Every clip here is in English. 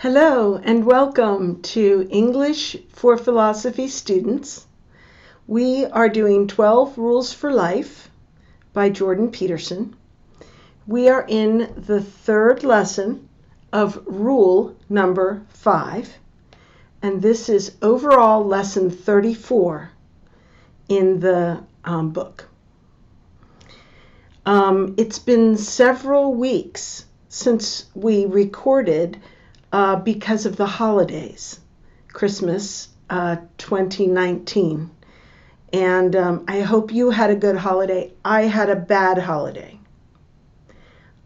Hello and welcome to English for Philosophy students. We are doing 12 Rules for Life by Jordan Peterson. We are in the third lesson of rule number 5, and this is overall lesson 34 in the book. It's been several weeks since we recorded because of the holidays, Christmas 2019. And I hope you had a good holiday. I had a bad holiday.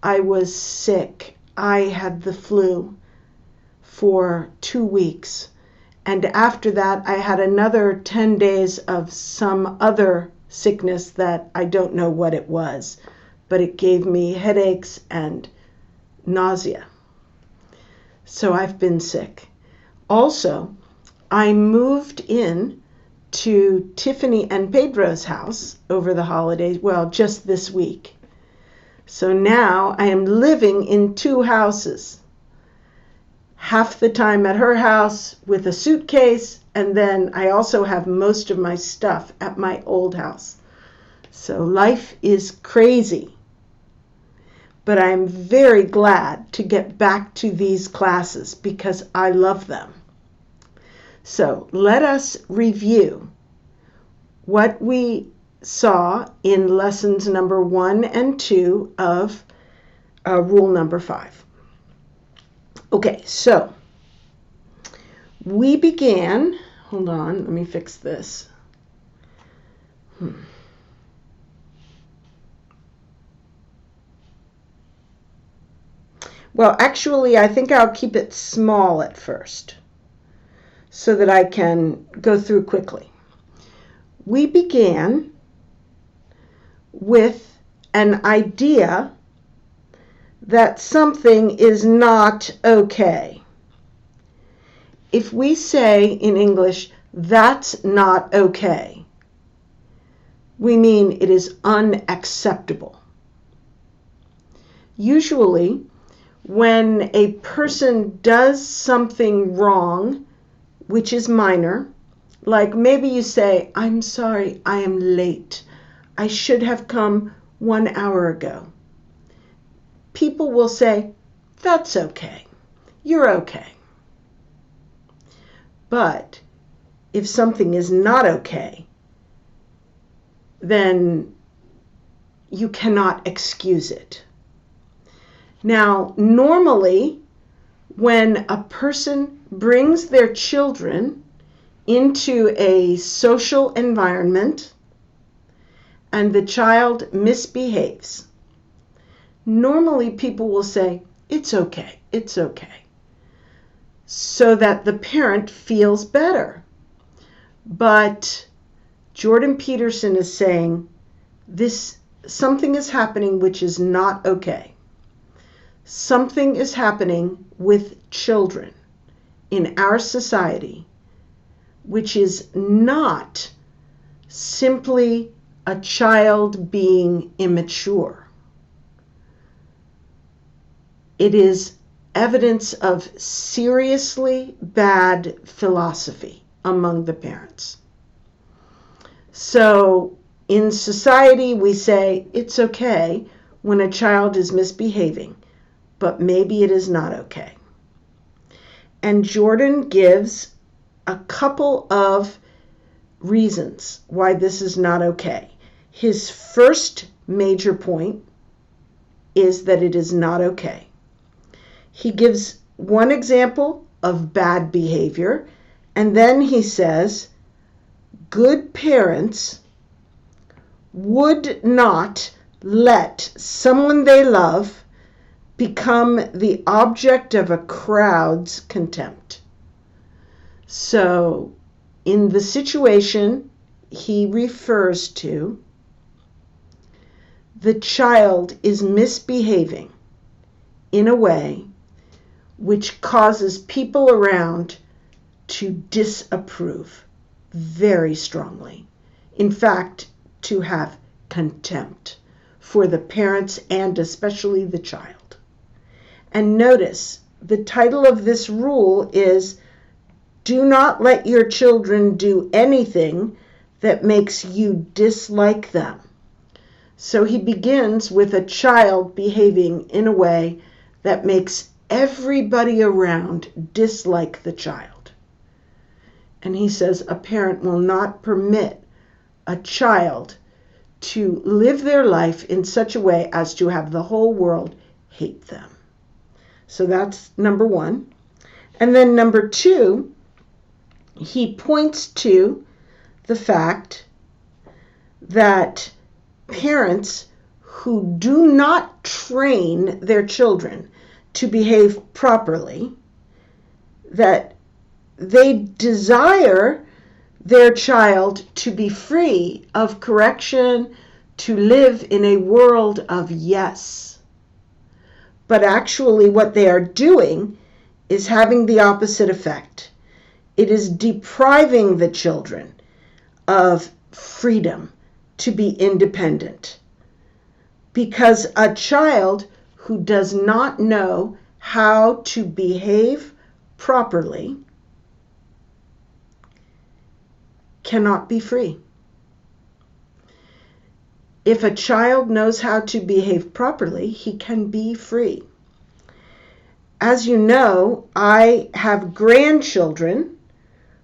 I was sick. I had the flu for 2 weeks. And after that, I had another 10 days of some other sickness that I don't know what it was, but it gave me headaches and nausea. So I've been sick. Also, I moved in to Tiffany and Pedro's house over the holidays, well, just this week. So now I am living in 2 houses. Half the time at her house with a suitcase, and then I also have most of my stuff at my old house. So life is crazy. But I'm very glad to get back to these classes because I love them. So let us review what we saw in lessons number 1 and 2 of rule number 5. Okay, so we began, hold on, let me fix this. Well, actually, I think I'll keep it small at first so that I can go through quickly. We began with an idea that something is not okay. If we say in English, that's not okay, we mean it is unacceptable. Usually, when a person does something wrong, which is minor, like maybe you say, I'm sorry, I am late. I should have come 1 hour ago. People will say, that's okay. You're okay. But if something is not okay, then you cannot excuse it. Now, normally, when a person brings their children into a social environment and the child misbehaves, normally people will say, it's okay, so that the parent feels better. But Jordan Peterson is saying, something is happening which is not okay. Something is happening with children in our society, which is not simply a child being immature. It is evidence of seriously bad philosophy among the parents. So in society, we say it's okay when a child is misbehaving, but maybe it is not okay. And Jordan gives a couple of reasons why this is not okay. His first major point is that it is not okay. He gives one example of bad behavior, and then he says, good parents would not let someone they love become the object of a crowd's contempt. So, in the situation he refers to, the child is misbehaving in a way which causes people around to disapprove very strongly. In fact, to have contempt for the parents and especially the child. And notice, the title of this rule is, do not let your children do anything that makes you dislike them. So he begins with a child behaving in a way that makes everybody around dislike the child. And he says a parent will not permit a child to live their life in such a way as to have the whole world hate them. So that's number one. And then number two, he points to the fact that parents who do not train their children to behave properly, that they desire their child to be free of correction, to live in a world of yes. But actually what they are doing is having the opposite effect. It is depriving the children of freedom to be independent. Because a child who does not know how to behave properly cannot be free. If a child knows how to behave properly, he can be free. As you know, I have grandchildren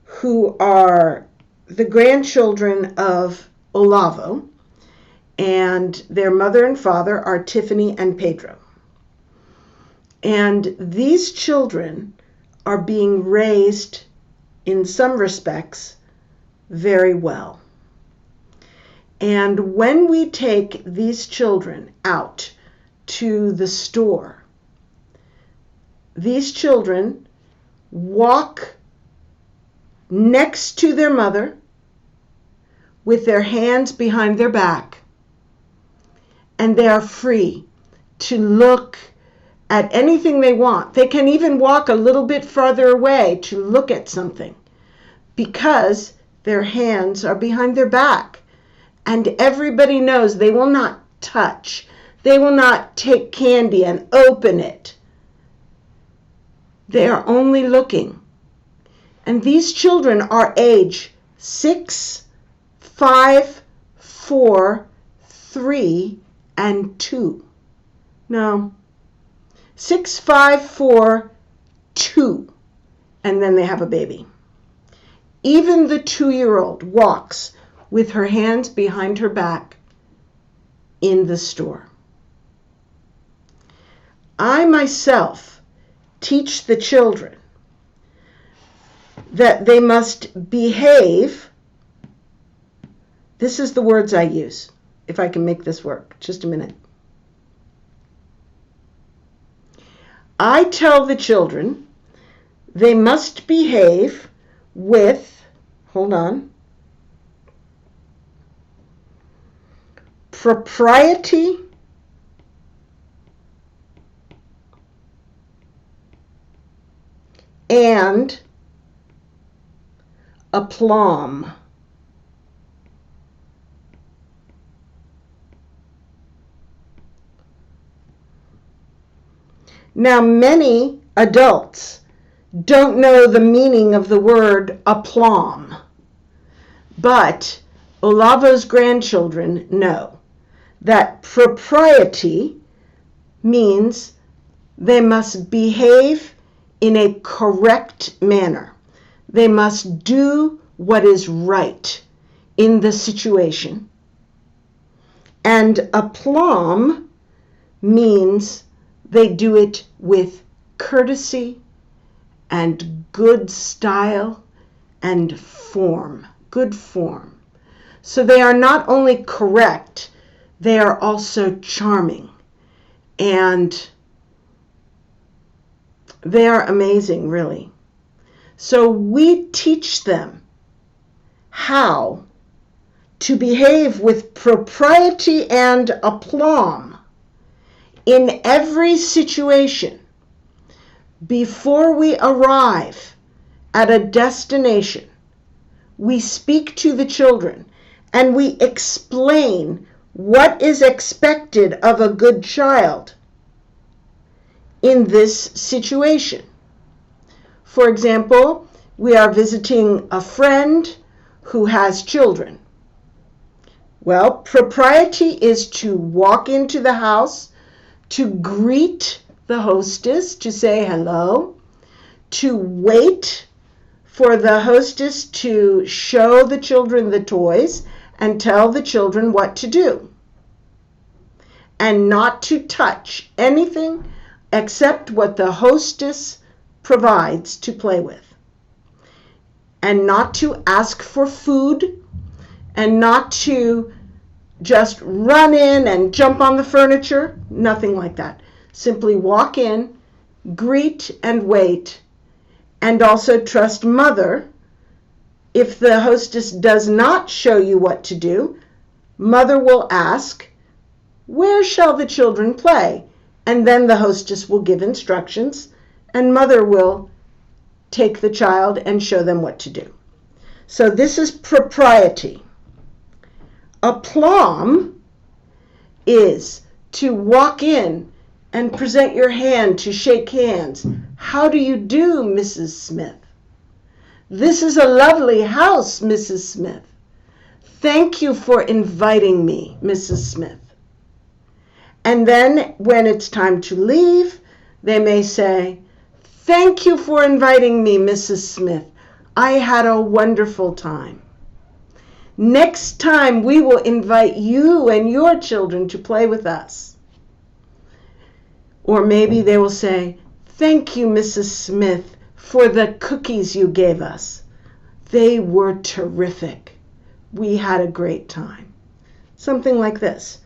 who are the grandchildren of Olavo, and their mother and father are Tiffany and Pedro. And these children are being raised, in some respects, very well. And when we take these children out to the store, these children walk next to their mother with their hands behind their back, and they are free to look at anything they want. They can even walk a little bit farther away to look at something because their hands are behind their back, and everybody knows they will not touch. They will not take candy and open it. They are only looking. And these children are age 6, 5, 4, 3, and 2. No. 6, 5, 4, 2. And then they have a baby. Even the 2-year-old walks with her hands behind her back in the store. I myself teach the children that they must behave. This is the words I use, if I can make this work. Just a minute. I tell the children they must behave with, propriety and aplomb. Now, many adults don't know the meaning of the word aplomb, but Olavo's grandchildren know that propriety means they must behave in a correct manner. They must do what is right in the situation. And aplomb means they do it with courtesy and good style and form, good form. So they are not only correct, they are also charming. And they are amazing, really. So we teach them how to behave with propriety and aplomb in every situation before we arrive at a destination. We speak to the children and we explain what is expected of a good child in this situation. For example, we are visiting a friend who has children. Well, propriety is to walk into the house, to greet the hostess, to say hello, to wait for the hostess to show the children the toys and tell the children what to do, and not to touch anything except what the hostess provides to play with, and not to ask for food, and not to just run in and jump on the furniture, nothing like that. Simply walk in, greet and wait, and also trust mother. If the hostess does not show you what to do, mother will ask, "Where shall the children play?" And then the hostess will give instructions, and mother will take the child and show them what to do. So this is propriety. Aplomb is to walk in and present your hand to shake hands. "How do you do, Mrs. Smith?" "This is a lovely house, Mrs. Smith." "Thank you for inviting me, Mrs. Smith." And then when it's time to leave, they may say, "Thank you for inviting me, Mrs. Smith. I had a wonderful time. Next time we will invite you and your children to play with us." Or maybe they will say, "Thank you, Mrs. Smith, for the cookies you gave us. They were terrific. We had a great time." Something like this.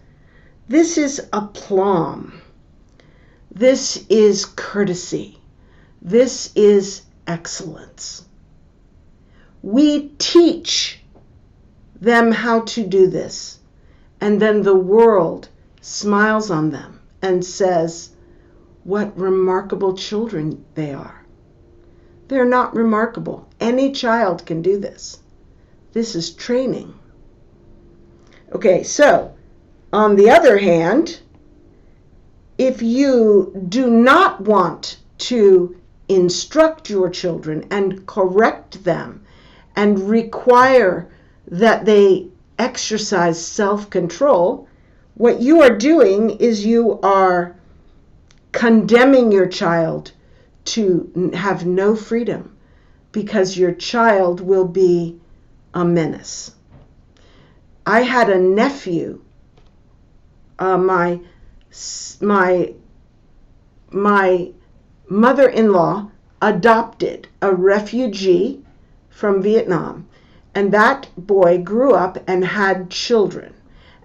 This is aplomb. This is courtesy. This is excellence. We teach them how to do this, and then the world smiles on them and says, "What remarkable children they are." They're not remarkable. Any child can do this. This is training. Okay, so on the other hand, if you do not want to instruct your children and correct them and require that they exercise self-control, what you are doing is you are condemning your child to have no freedom, because your child will be a menace. I had a nephew, my mother-in-law adopted a refugee from Vietnam, and that boy grew up and had children,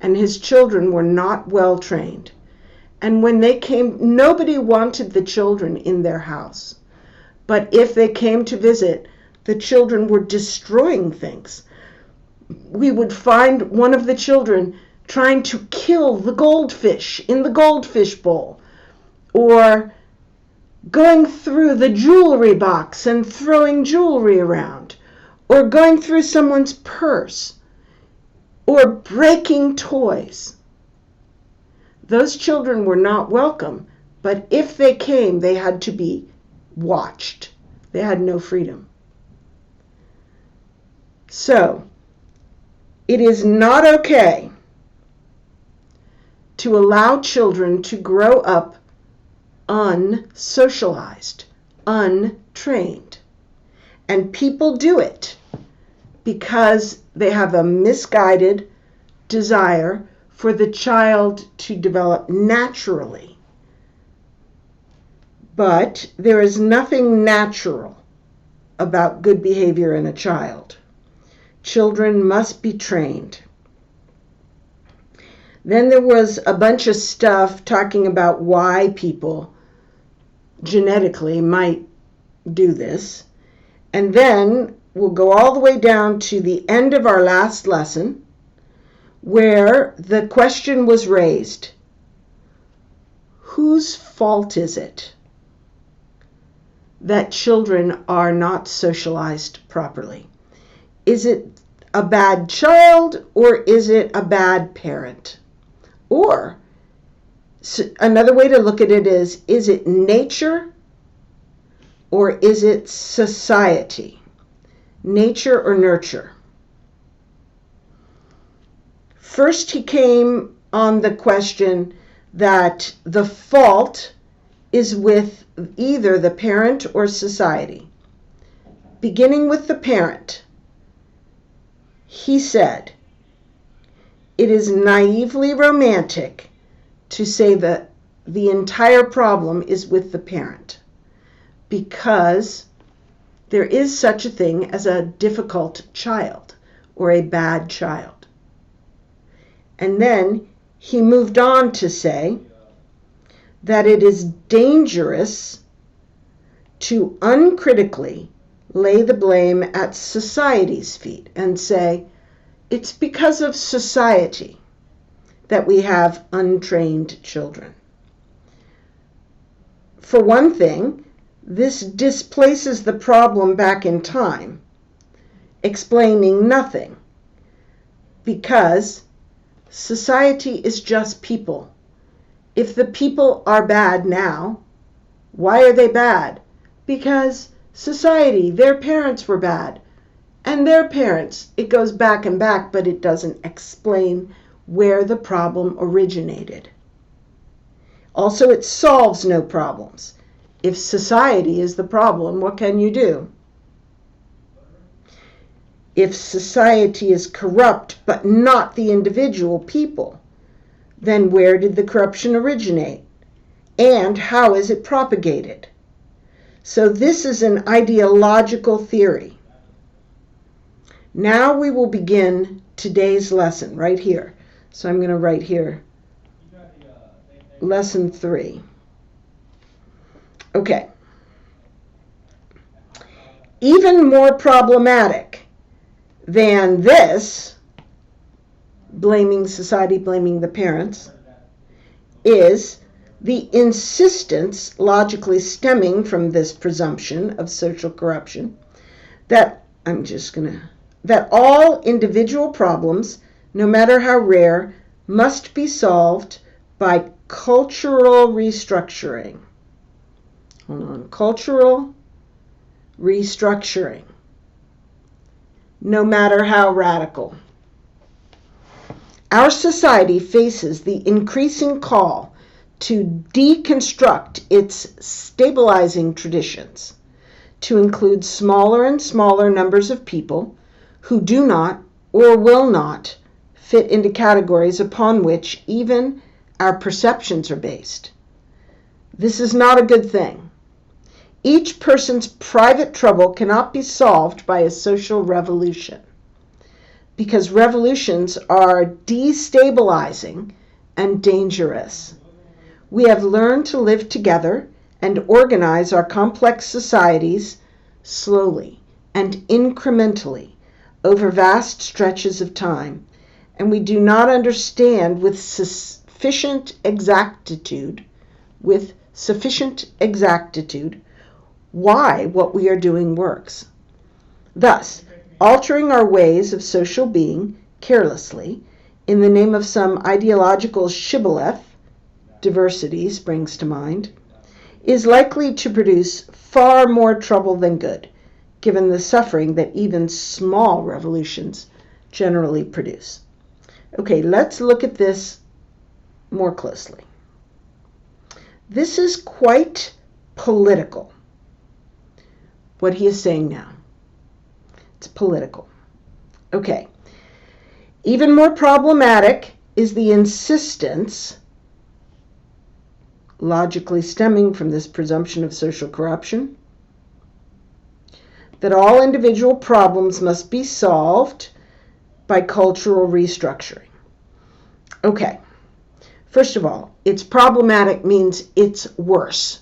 and his children were not well trained. And when they came, nobody wanted the children in their house. But if they came to visit, the children were destroying things. We would find one of the children trying to kill the goldfish in the goldfish bowl, or going through the jewelry box and throwing jewelry around, or going through someone's purse, or breaking toys. Those children were not welcome, but if they came, they had to be watched. They had no freedom. So, it is not okay to allow children to grow up unsocialized, untrained. And people do it because they have a misguided desire for the child to develop naturally. But there is nothing natural about good behavior in a child. Children must be trained. Then there was a bunch of stuff talking about why people genetically might do this. And then we'll go all the way down to the end of our last lesson, where the question was raised: whose fault is it that children are not socialized properly? Is it a bad child, or is it a bad parent? Or So another way to look at it is it nature or is it society? Nature or nurture? First, he came on the question that the fault is with either the parent or society. Beginning with the parent, he said, it is naively romantic to say that the entire problem is with the parent, because there is such a thing as a difficult child or a bad child. And then he moved on to say that it is dangerous to uncritically lay the blame at society's feet and say, it's because of society that we have untrained children. For one thing, this displaces the problem back in time, explaining nothing, because society is just people. If the people are bad now, why are they bad? Because society, their parents were bad. And their parents, it goes back and back, but it doesn't explain where the problem originated. Also, it solves no problems. If society is the problem, what can you do? If society is corrupt but not the individual people, then where did the corruption originate? And how is it propagated? So this is an ideological theory. Now we will begin today's lesson right here. So I'm going to write here, lesson 3. Okay. Even more problematic than this, blaming society, blaming the parents, is the insistence, logically stemming from this presumption of social corruption, that all individual problems, no matter how rare, must be solved by cultural restructuring. Hold on, cultural restructuring, no matter how radical. Our society faces the increasing call to deconstruct its stabilizing traditions, to include smaller and smaller numbers of people who do not or will not fit into categories upon which even our perceptions are based. This is not a good thing. Each person's private trouble cannot be solved by a social revolution, because revolutions are destabilizing and dangerous. We have learned to live together and organize our complex societies slowly and incrementally over vast stretches of time, and we do not understand with sufficient exactitude why what we are doing works. Thus, altering our ways of social being carelessly in the name of some ideological shibboleth, diversity springs to mind, is likely to produce far more trouble than good, given the suffering that even small revolutions generally produce. Okay, let's look at this more closely. This is quite political, what he is saying now. It's political. Okay. Even more problematic is the insistence, logically stemming from this presumption of social corruption, that all individual problems must be solved by cultural restructuring. Okay. First of all, it's problematic means it's worse.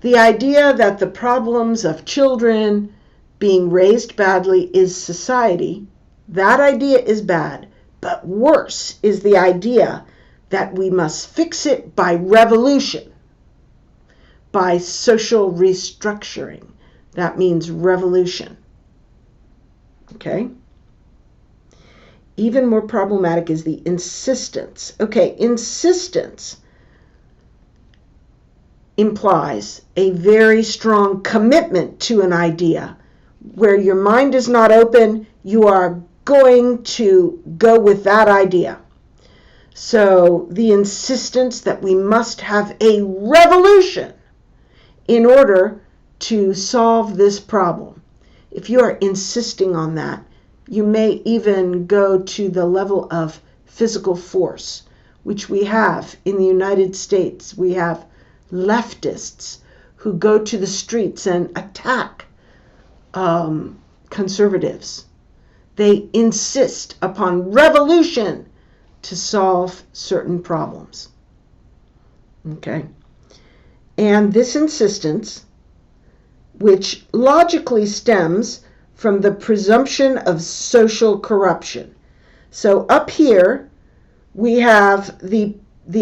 The idea that the problems of children being raised badly is society, that idea is bad. But worse is the idea that we must fix it by revolution, by social restructuring. That means revolution. Okay? Even more problematic is the insistence. Okay, insistence implies a very strong commitment to an idea. Where your mind is not open, you are going to go with that idea. So the insistence that we must have a revolution in order to solve this problem. If you are insisting on that, you may even go to the level of physical force, which we have in the United States. We have leftists who go to the streets and attack conservatives. They insist upon revolution to solve certain problems. Okay? And this insistence, which logically stems from the presumption of social corruption. So up here, we have the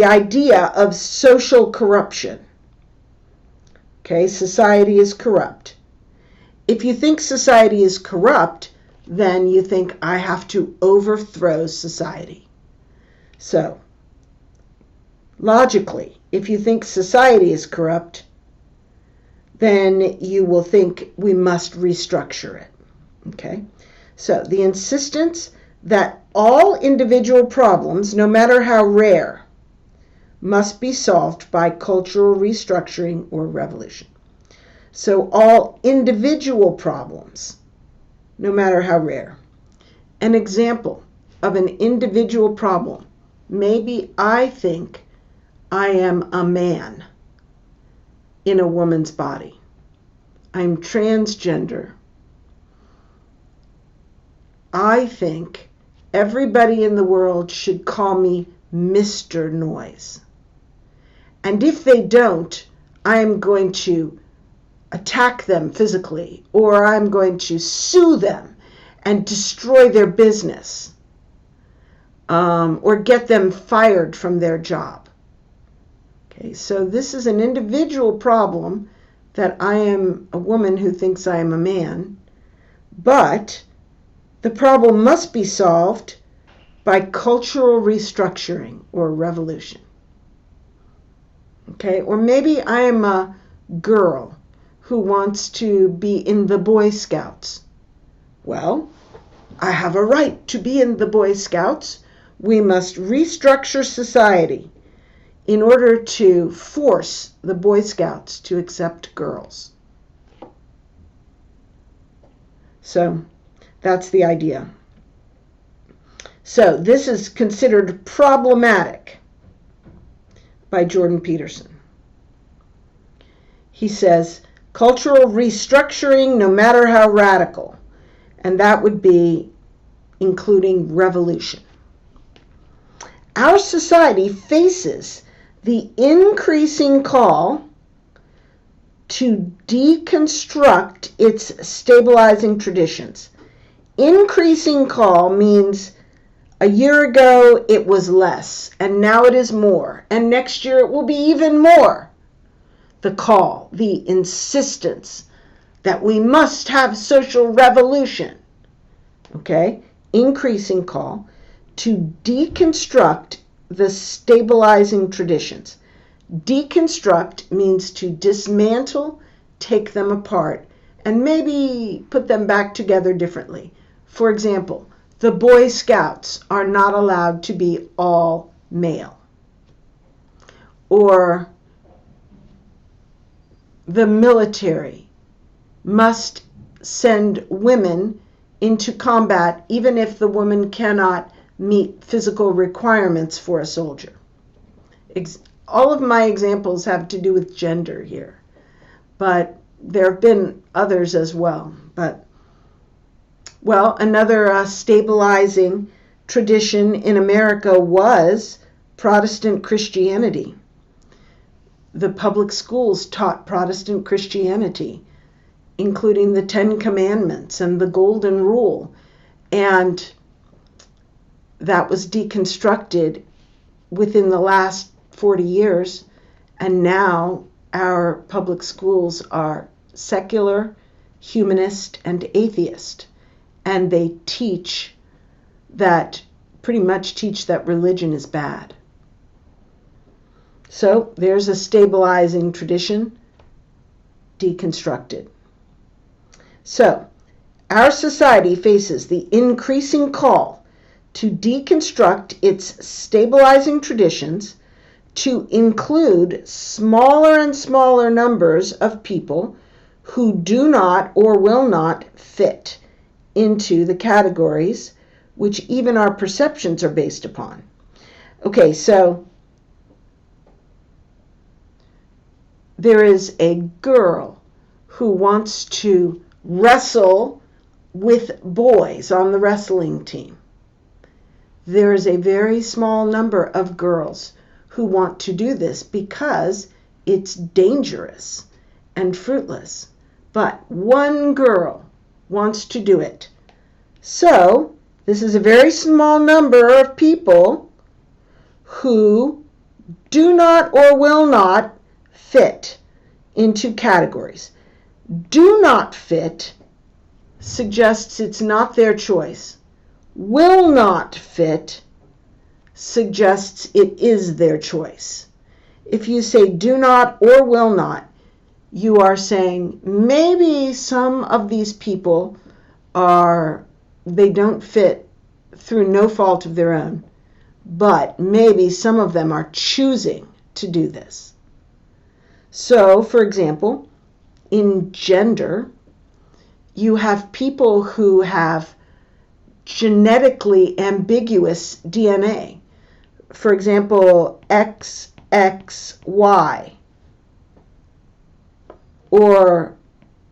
idea of social corruption. Okay, society is corrupt. If you think society is corrupt, then you think I have to overthrow society. So, logically, if you think society is corrupt, then you will think we must restructure it. Okay? So, the insistence that all individual problems, no matter how rare, must be solved by cultural restructuring or revolution. So, all individual problems, no matter how rare. An example of an individual problem. Maybe I think I am a man in a woman's body. I'm transgender. I think everybody in the world should call me Mr. Noise. And if they don't, I'm going to attack them physically, or I'm going to sue them and destroy their business, or get them fired from their job. Okay, so this is an individual problem that I am a woman who thinks I am a man, but the problem must be solved by cultural restructuring or revolution. Okay, or maybe I am a girl who wants to be in the Boy Scouts. Well, I have a right to be in the Boy Scouts. We must restructure society in order to force the Boy Scouts to accept girls. So that's the idea. So this is considered problematic by Jordan Peterson. He says, cultural restructuring, no matter how radical, and that would be including revolution. Our society faces the increasing call to deconstruct its stabilizing traditions. Increasing call means a year ago it was less, and now it is more, and next year it will be even more. The call, the insistence that we must have social revolution. Okay? Increasing call to deconstruct the stabilizing traditions. Deconstruct means to dismantle, take them apart, and maybe put them back together differently. For example, the Boy Scouts are not allowed to be all male. Or the military must send women into combat even if the woman cannot meet physical requirements for a soldier. All of my examples have to do with gender here, but there have been others as well. Another stabilizing tradition in America was Protestant Christianity. The public schools taught Protestant Christianity, including the Ten Commandments and the Golden Rule, and that was deconstructed within the last 40 years, and now our public schools are secular, humanist, and atheist, and they pretty much teach that religion is bad. So there's a stabilizing tradition deconstructed. So our society faces the increasing call to deconstruct its stabilizing traditions to include smaller and smaller numbers of people who do not or will not fit into the categories which even our perceptions are based upon. Okay, so there is a girl who wants to wrestle with boys on the wrestling team. There is a very small number of girls who want to do this because it's dangerous and fruitless. But one girl wants to do it. So, this is a very small number of people who do not or will not fit into categories. Do not fit suggests it's not their choice. Will not fit suggests it is their choice. If you say do not or will not, you are saying maybe some of these people they don't fit through no fault of their own, but maybe some of them are choosing to do this. So, for example, in gender, you have people who have genetically ambiguous DNA. For example, XXY, or,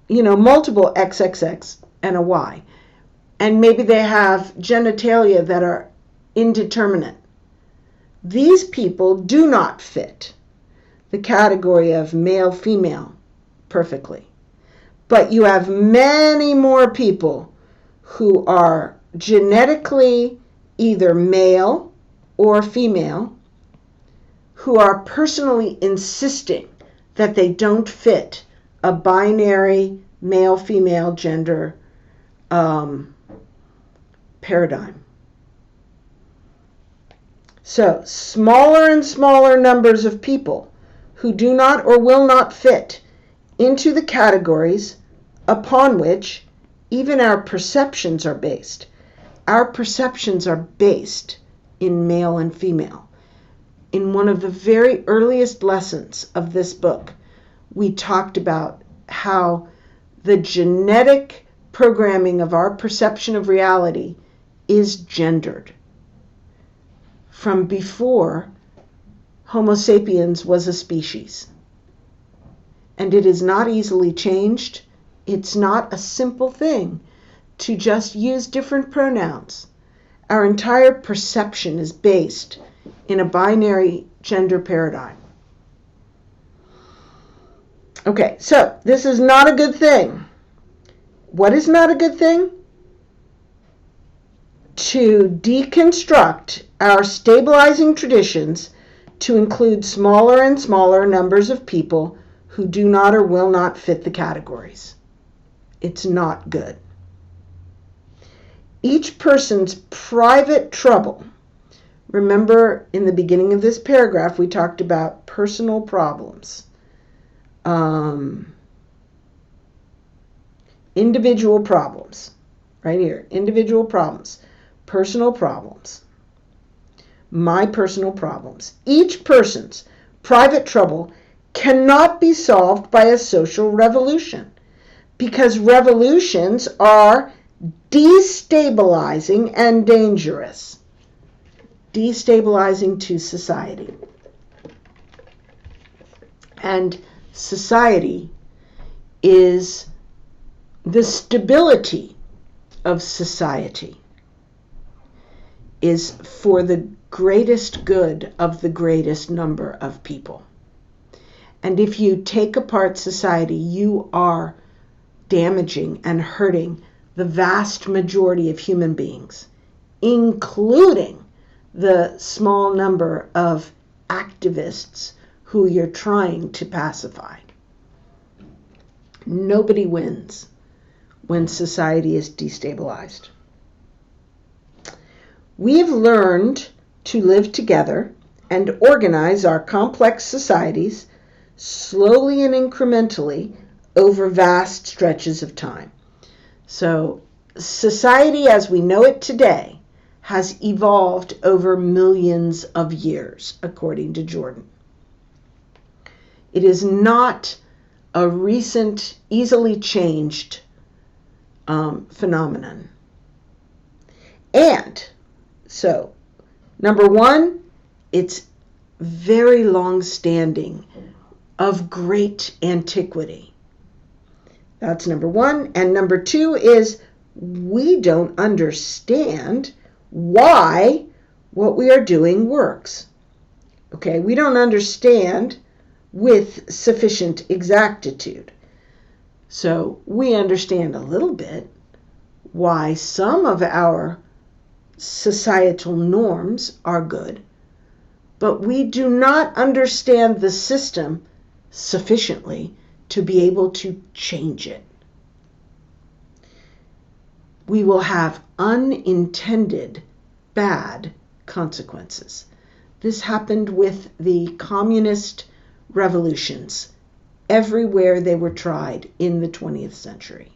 multiple XXX and a Y. And maybe they have genitalia that are indeterminate. These people do not fit the category of male-female perfectly. But you have many more people who are genetically either male or female who are personally insisting that they don't fit a binary male-female gender paradigm. So, smaller and smaller numbers of people who do not or will not fit into the categories upon which even our perceptions are based. Our perceptions are based in male and female. In one of the very earliest lessons of this book, we talked about how the genetic programming of our perception of reality is gendered. From before Homo sapiens was a species. And it is not easily changed. It's not a simple thing to just use different pronouns. Our entire perception is based in a binary gender paradigm. Okay, so this is not a good thing. What is not a good thing? To deconstruct our stabilizing traditions to include smaller and smaller numbers of people who do not or will not fit the categories. It's not good. Each person's private trouble. Remember, in the beginning of this paragraph, we talked about personal problems. Individual problems. Right here. Individual problems. Personal problems. My personal problems. Each person's private trouble cannot be solved by a social revolution, because revolutions are destabilizing and dangerous. Destabilizing to society. And society is the stability of society is for the greatest good of the greatest number of people. And if you take apart society, you are damaging and hurting the vast majority of human beings, including the small number of activists who you're trying to pacify. Nobody wins when society is destabilized. We have learned to live together and organize our complex societies slowly and incrementally over vast stretches of time. So, society as we know it today has evolved over millions of years, according to Jordan. It is not a recent, easily changed phenomenon. And so, number one, it's very long-standing, of great antiquity. That's number one. And number two is we don't understand why what we are doing works. Okay, we don't understand with sufficient exactitude. So we understand a little bit why some of our societal norms are good, but we do not understand the system sufficiently to be able to change it. We will have unintended bad consequences. This happened with the communist revolutions everywhere they were tried in the 20th century.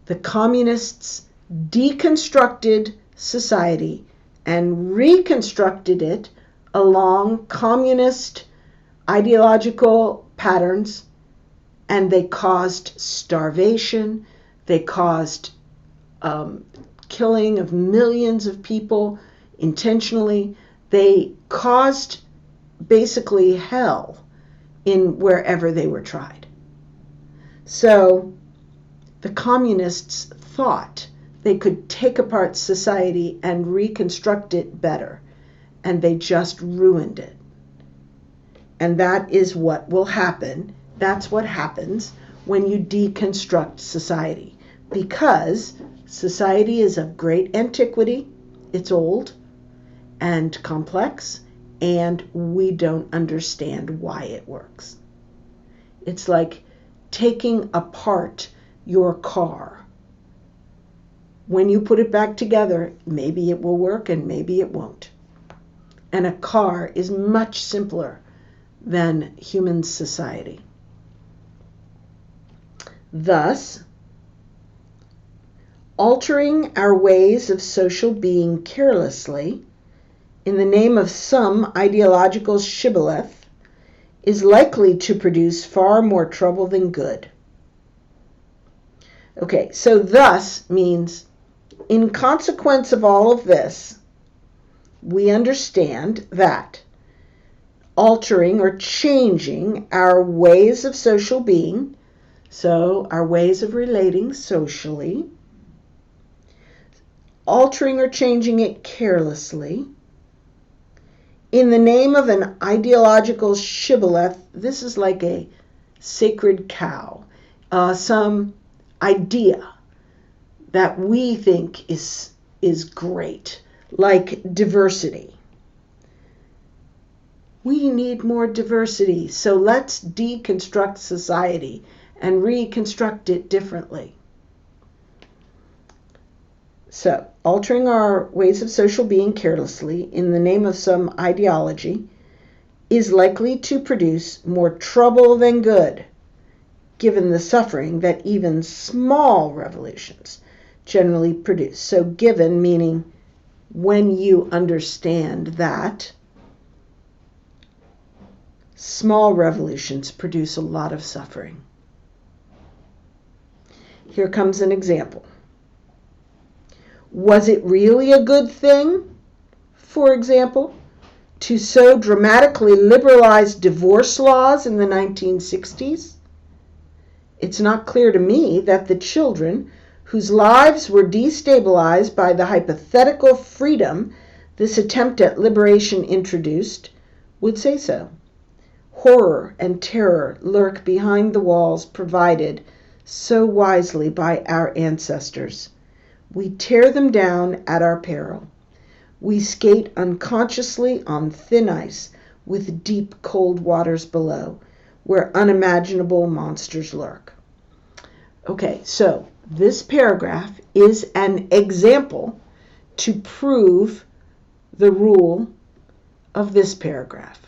The communists deconstructed society and reconstructed it along communist ideological patterns, and they caused starvation, they caused killing of millions of people intentionally. They caused basically hell in wherever they were tried. So the communists thought they could take apart society and reconstruct it better, and they just ruined it. And that is what will happen. That's what happens when you deconstruct society, because society is of great antiquity, it's old and complex, and we don't understand why it works. It's like taking apart your car. When you put it back together, maybe it will work and maybe it won't. And a car is much simpler than human society. Thus, altering our ways of social being carelessly in the name of some ideological shibboleth is likely to produce far more trouble than good. Okay, so thus means in consequence of all of this, we understand that altering or changing our ways of social being, so our ways of relating socially, altering or changing it carelessly, in the name of an ideological shibboleth, this is like a sacred cow, some idea that we think is great, like diversity. We need more diversity, so let's deconstruct society and reconstruct it differently. So, altering our ways of social being carelessly in the name of some ideology is likely to produce more trouble than good, given the suffering that even small revolutions generally produce. So given meaning when you understand that small revolutions produce a lot of suffering. Here comes an example. Was it really a good thing, for example, to so dramatically liberalize divorce laws in the 1960s? It's not clear to me that the children whose lives were destabilized by the hypothetical freedom this attempt at liberation introduced would say so. Horror and terror lurk behind the walls provided so wisely by our ancestors. We tear them down at our peril. We skate unconsciously on thin ice with deep cold waters below, where unimaginable monsters lurk. Okay, so this paragraph is an example to prove the rule of this paragraph.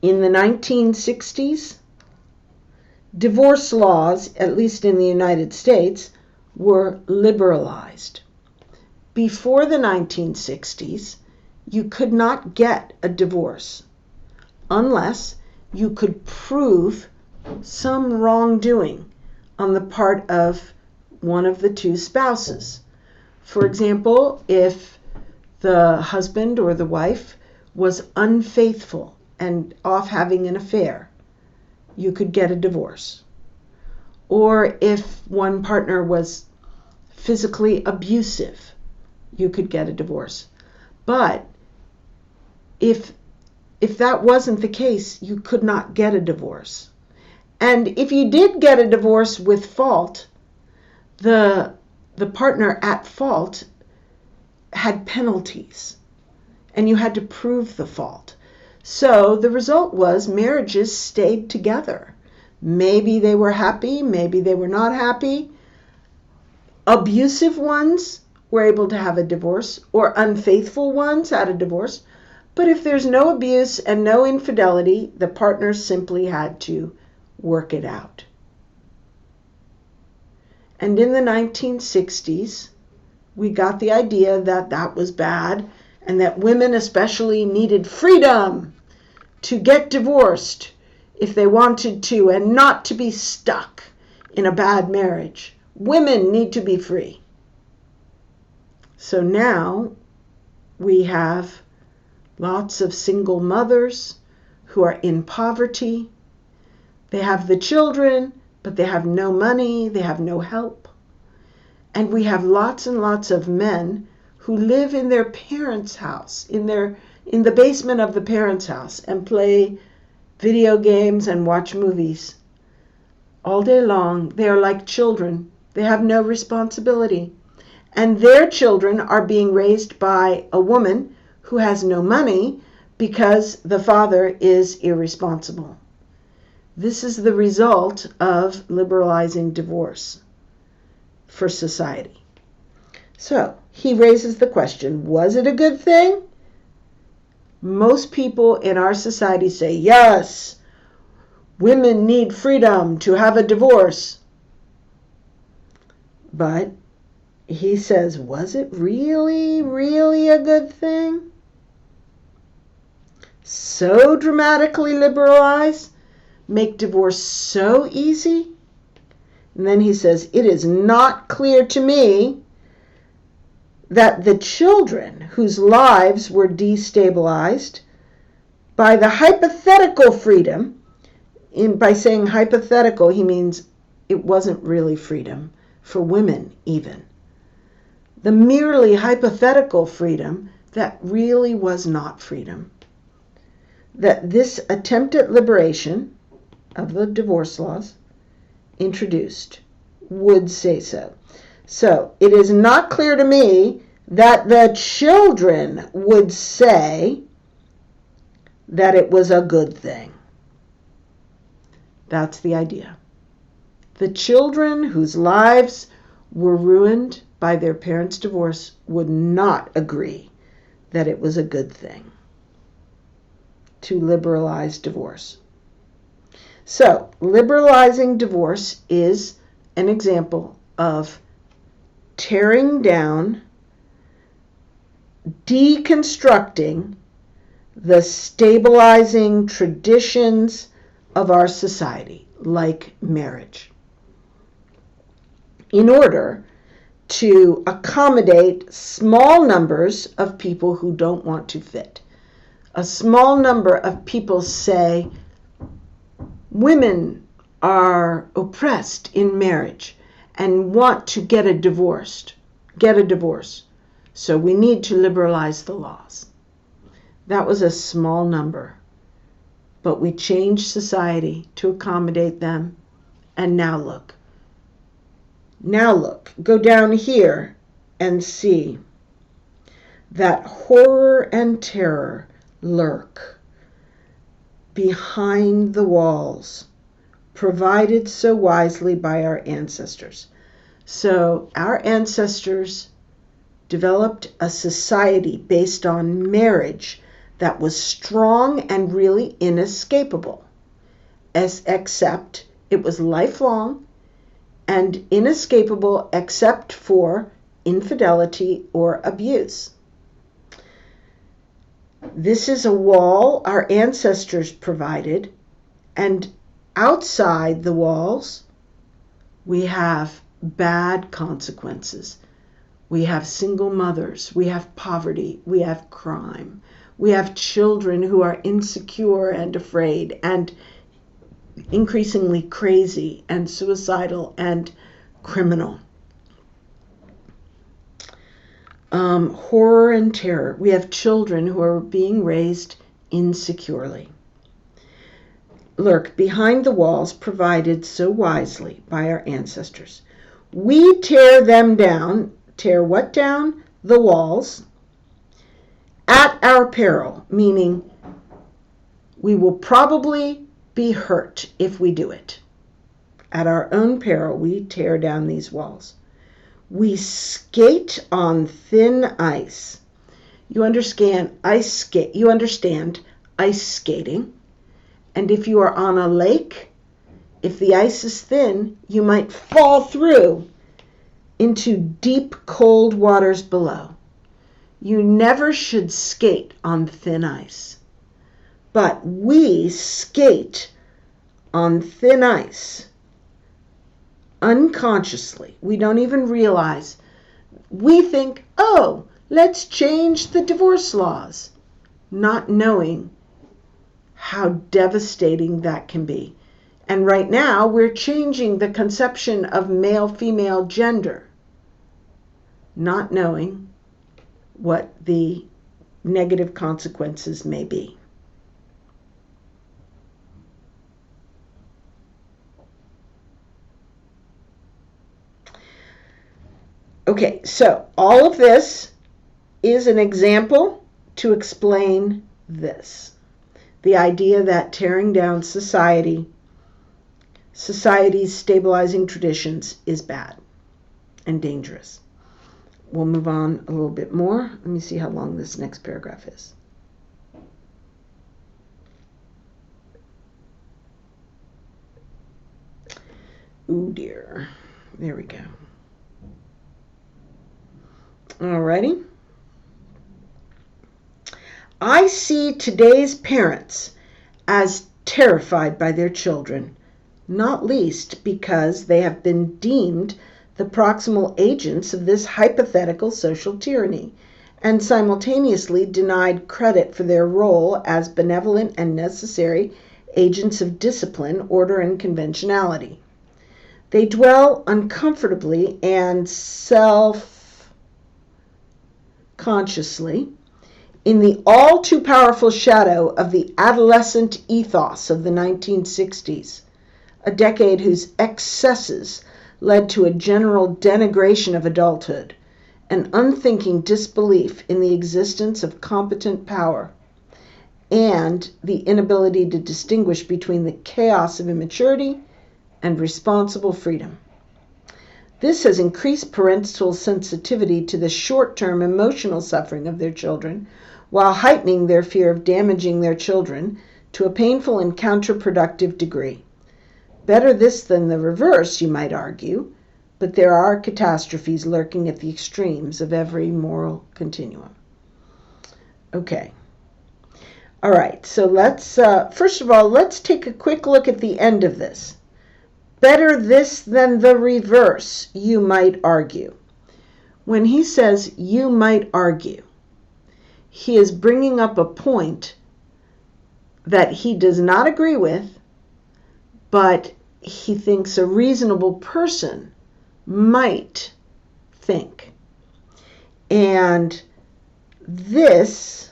In the 1960s, divorce laws, at least in the United States, were liberalized. Before the 1960s, you could not get a divorce unless you could prove some wrongdoing on the part of one of the two spouses. For example, if the husband or the wife was unfaithful and off having an affair, you could get a divorce. Or if one partner was physically abusive, you could get a divorce. But if that wasn't the case, you could not get a divorce. And if you did get a divorce with fault, the partner at fault had penalties, and you had to prove the fault. So the result was marriages stayed together. Maybe they were happy, maybe they were not happy. Abusive ones were able to have a divorce, or unfaithful ones had a divorce. But if there's no abuse and no infidelity, the partners simply had to work it out. And in the 1960s, we got the idea that that was bad and that women especially needed freedom to get divorced if they wanted to and not to be stuck in a bad marriage. Women need to be free. So now we have lots of single mothers who are in poverty. They have the children, but they have no money, they have no help. And we have lots and lots of men who live in their parents' house, in the basement of the parents' house, and play video games and watch movies all day long. They are like children. They have no responsibility. And their children are being raised by a woman who has no money because the father is irresponsible. This is the result of liberalizing divorce for society. So he raises the question, was it a good thing? Most people in our society say, yes, women need freedom to have a divorce. But he says, was it really, really a good thing? So dramatically liberalized? Make divorce so easy? And then he says, it is not clear to me that the children whose lives were destabilized by the hypothetical freedom, by saying hypothetical, he means it wasn't really freedom for women even. The merely hypothetical freedom that really was not freedom. That this attempt at liberation of the divorce laws introduced would say so. So it is not clear to me that the children would say that it was a good thing. That's the idea. The children whose lives were ruined by their parents' divorce would not agree that it was a good thing to liberalize divorce. So, liberalizing divorce is an example of tearing down, deconstructing the stabilizing traditions of our society, like marriage, in order to accommodate small numbers of people who don't want to fit. A small number of people say, women are oppressed in marriage and want to get a divorce. So we need to liberalize the laws. That was a small number, but we changed society to accommodate them. And now look, go down here and see that horror and terror lurk behind the walls provided so wisely by our ancestors. So our ancestors developed a society based on marriage that was strong and really inescapable, except it was lifelong and inescapable except for infidelity or abuse. This is a wall our ancestors provided, and outside the walls, we have bad consequences. We have single mothers, we have poverty, we have crime, we have children who are insecure and afraid and increasingly crazy and suicidal and criminal. Horror and terror. We have children who are being raised insecurely. Lurk behind the walls provided so wisely by our ancestors. We tear them down. Tear what down? The walls. At our peril, meaning we will probably be hurt if we do it. At our own peril, we tear down these walls. We skate on thin ice. You understand ice skating. And if you are on a lake, if the ice is thin, you might fall through into deep, cold waters below. You never should skate on thin ice. But we skate on thin ice unconsciously. We don't even realize. We think, oh, let's change the divorce laws, not knowing how devastating that can be. And right now, we're changing the conception of male-female gender, not knowing what the negative consequences may be. Okay, so all of this is an example to explain this. The idea that tearing down society's stabilizing traditions is bad and dangerous. We'll move on a little bit more. Let me see how long this next paragraph is. Ooh dear. There we go. Alrighty. I see today's parents as terrified by their children, not least because they have been deemed the proximal agents of this hypothetical social tyranny, and simultaneously denied credit for their role as benevolent and necessary agents of discipline, order, and conventionality. They dwell uncomfortably and self-consciously in the all too powerful shadow of the adolescent ethos of the 1960s, a decade whose excesses led to a general denigration of adulthood, an unthinking disbelief in the existence of competent power, and the inability to distinguish between the chaos of immaturity and responsible freedom. This has increased parental sensitivity to the short-term emotional suffering of their children, while heightening their fear of damaging their children to a painful and counterproductive degree. Better this than the reverse, you might argue, but there are catastrophes lurking at the extremes of every moral continuum. Okay. All right, so let's, first of all, let's take a quick look at the end of this. Better this than the reverse, you might argue. When he says you might argue, he is bringing up a point that he does not agree with, but he thinks a reasonable person might think. And this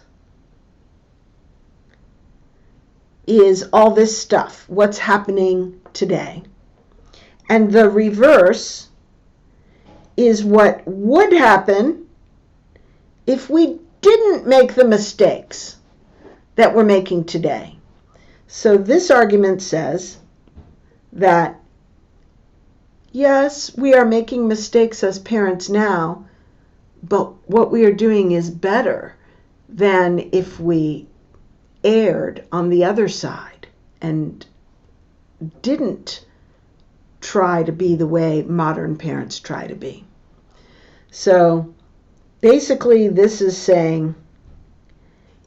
is all this stuff, what's happening today. And the reverse is what would happen if we didn't make the mistakes that we're making today. So this argument says that, yes, we are making mistakes as parents now, But what we are doing is better than if we erred on the other side and didn't try to be the way modern parents try to be. So basically, this is saying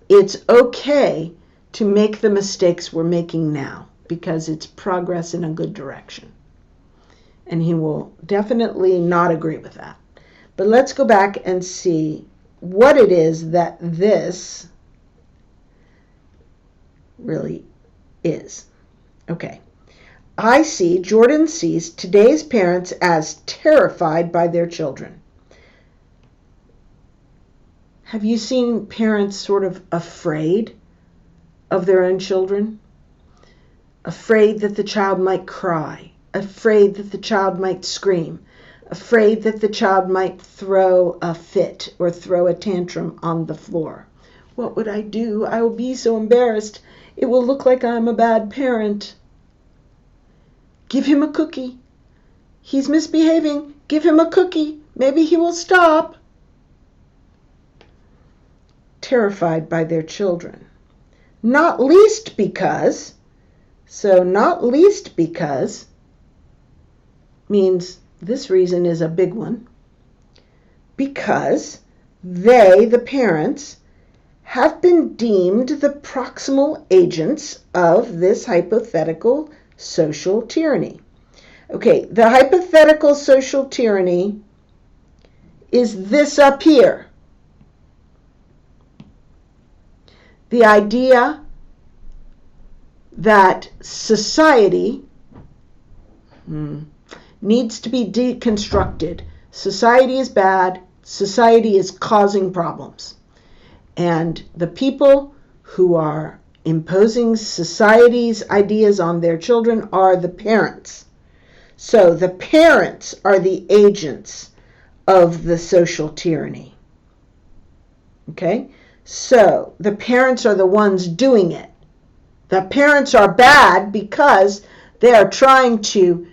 it's okay to make the mistakes we're making now because it's progress in a good direction. And he will definitely not agree with that. But let's go back and see what it is that this really is. Okay. Jordan sees today's parents as terrified by their children. Have you seen parents sort of afraid of their own children? Afraid that the child might cry, afraid that the child might scream, afraid that the child might throw a fit or throw a tantrum on the floor. What would I do? I will be so embarrassed. It will look like I'm a bad parent. Give him a cookie. He's misbehaving. Give him a cookie. Maybe he will stop. Terrified by their children. Not least because means this reason is a big one. Because they, the parents, have been deemed the proximal agents of this hypothetical social tyranny. Okay, the hypothetical social tyranny is this up here. The idea that society needs to be deconstructed. Society is bad. Society is causing problems. And the people who are imposing society's ideas on their children are the parents. So the parents are the agents of the social tyranny. Okay? So the parents are the ones doing it. The parents are bad because they are trying to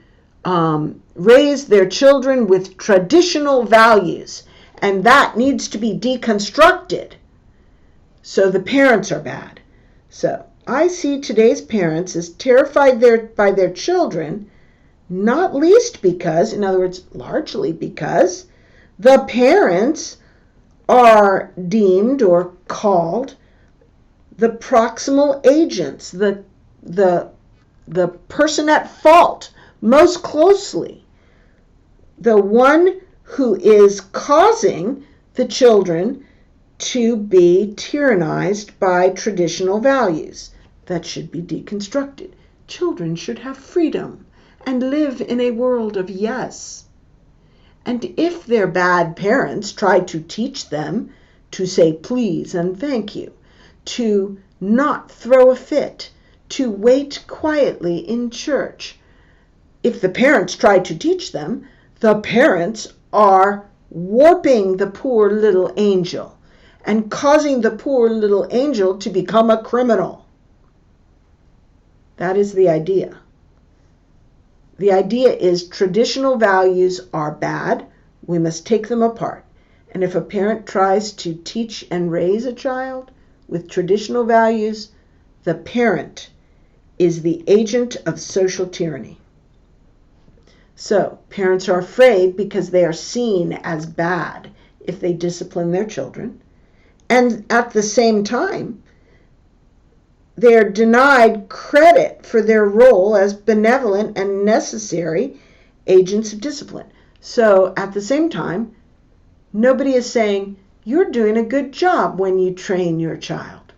raise their children with traditional values, and that needs to be deconstructed. So the parents are bad. So I see today's parents as terrified by their children, not least because, in other words, largely because, the parents are deemed or called the proximal agents, the person at fault most closely, the one who is causing the children to be tyrannized by traditional values that should be deconstructed. Children should have freedom and live in a world of yes. And if their bad parents try to teach them to say please and thank you, to not throw a fit, to wait quietly in church, if the parents try to teach them, the parents are warping the poor little angel and causing the poor little angel to become a criminal. That is the idea. The idea is traditional values are bad. We must take them apart. And if a parent tries to teach and raise a child with traditional values, the parent is the agent of social tyranny. So, parents are afraid because they are seen as bad if they discipline their children. And at the same time, they are denied credit for their role as benevolent and necessary agents of discipline. So, at the same time, nobody is saying, you're doing a good job when you train your child.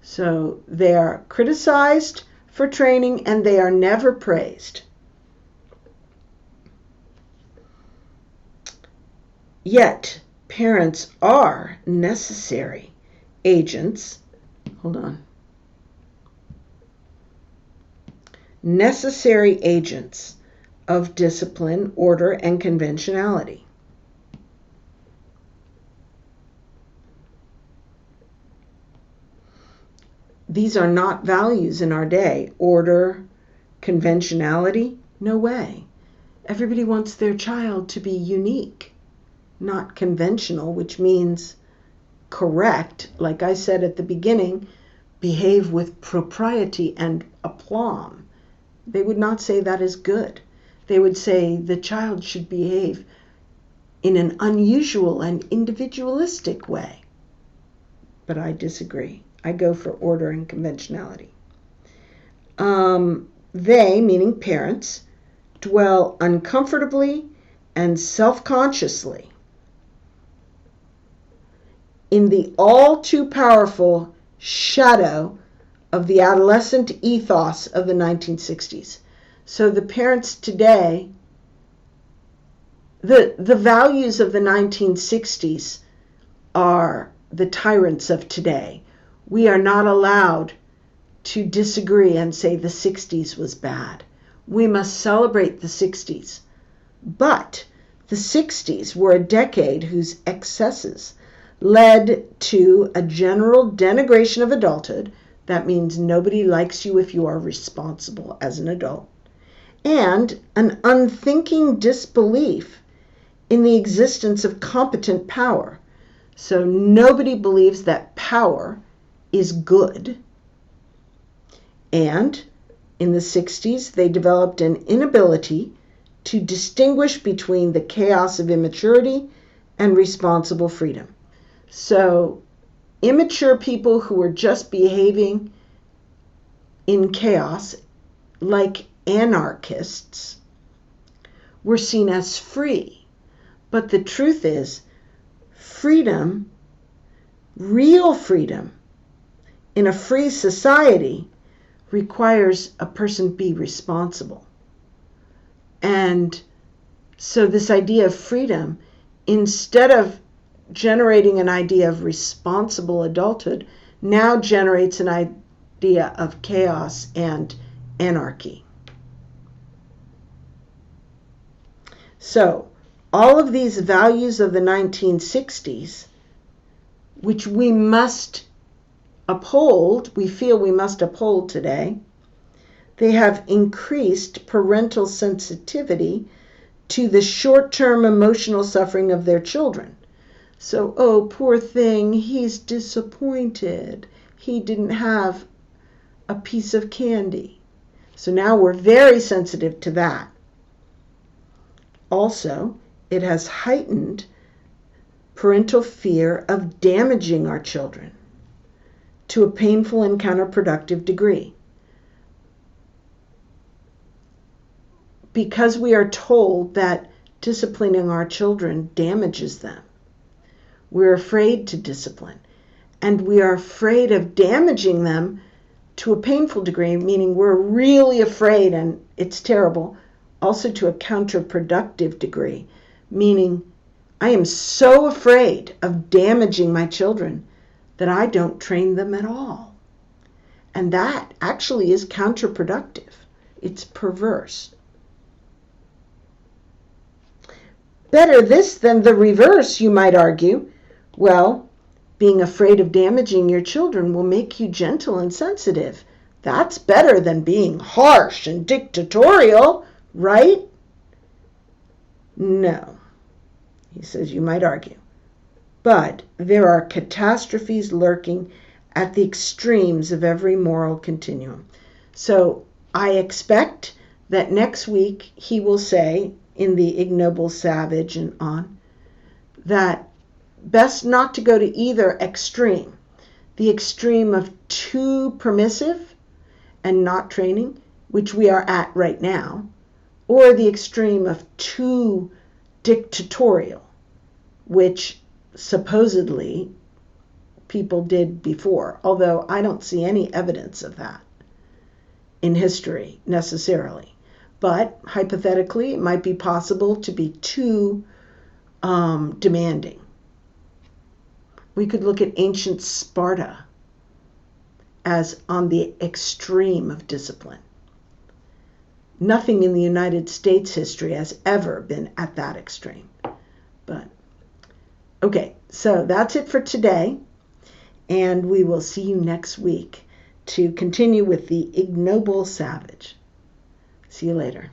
So, they are criticized for training and they are never praised. Yet, parents are necessary agents. Necessary agents of discipline, order, and conventionality. These are not values in our day. Order, conventionality, no way. Everybody wants their child to be unique. not conventional, which means correct. Like I said at the beginning, behave with propriety and aplomb. They would not say that is good. They would say the child should behave in an unusual and individualistic way. But I disagree. I go for order and conventionality. They, meaning parents, dwell uncomfortably and self-consciously in the all too powerful shadow of the adolescent ethos of the 1960s. So the parents today, the values of the 1960s are the tyrants of today. We are not allowed to disagree and say the 60s was bad. We must celebrate the 60s. But the 60s were a decade whose excesses led to a general denigration of adulthood. That means nobody likes you if you are responsible as an adult. And an unthinking disbelief in the existence of competent power. So nobody believes that power is good. And in the 60s, they developed an inability to distinguish between the chaos of immaturity and responsible freedom. So immature people who were just behaving in chaos, like anarchists, were seen as free. But the truth is, freedom, real freedom, in a free society requires a person be responsible. And so this idea of freedom, instead of generating an idea of responsible adulthood, now generates an idea of chaos and anarchy. So all of these values of the 1960s, which we must uphold, we feel we must uphold today, they have increased parental sensitivity to the short-term emotional suffering of their children. So, oh, poor thing, he's disappointed. He didn't have a piece of candy. So now we're very sensitive to that. Also, it has heightened parental fear of damaging our children to a painful and counterproductive degree. Because we are told that disciplining our children damages them, we're afraid to discipline. And we are afraid of damaging them to a painful degree, meaning we're really afraid, and it's terrible, also to a counterproductive degree, meaning I am so afraid of damaging my children that I don't train them at all. And that actually is counterproductive. It's perverse. Better this than the reverse, you might argue. Well, being afraid of damaging your children will make you gentle and sensitive. That's better than being harsh and dictatorial, right? No, he says, you might argue. But there are catastrophes lurking at the extremes of every moral continuum. So I expect that next week he will say, in the ignoble savage and on, that best not to go to either extreme. The extreme of too permissive and not training, which we are at right now, or the extreme of too dictatorial, which supposedly people did before, although I don't see any evidence of that in history necessarily. But hypothetically, it might be possible to be too demanding. We could look at ancient Sparta as on the extreme of discipline. Nothing in the United States history has ever been at that extreme. But, okay, so that's it for today. And we will see you next week to continue with the ignoble savage. See you later.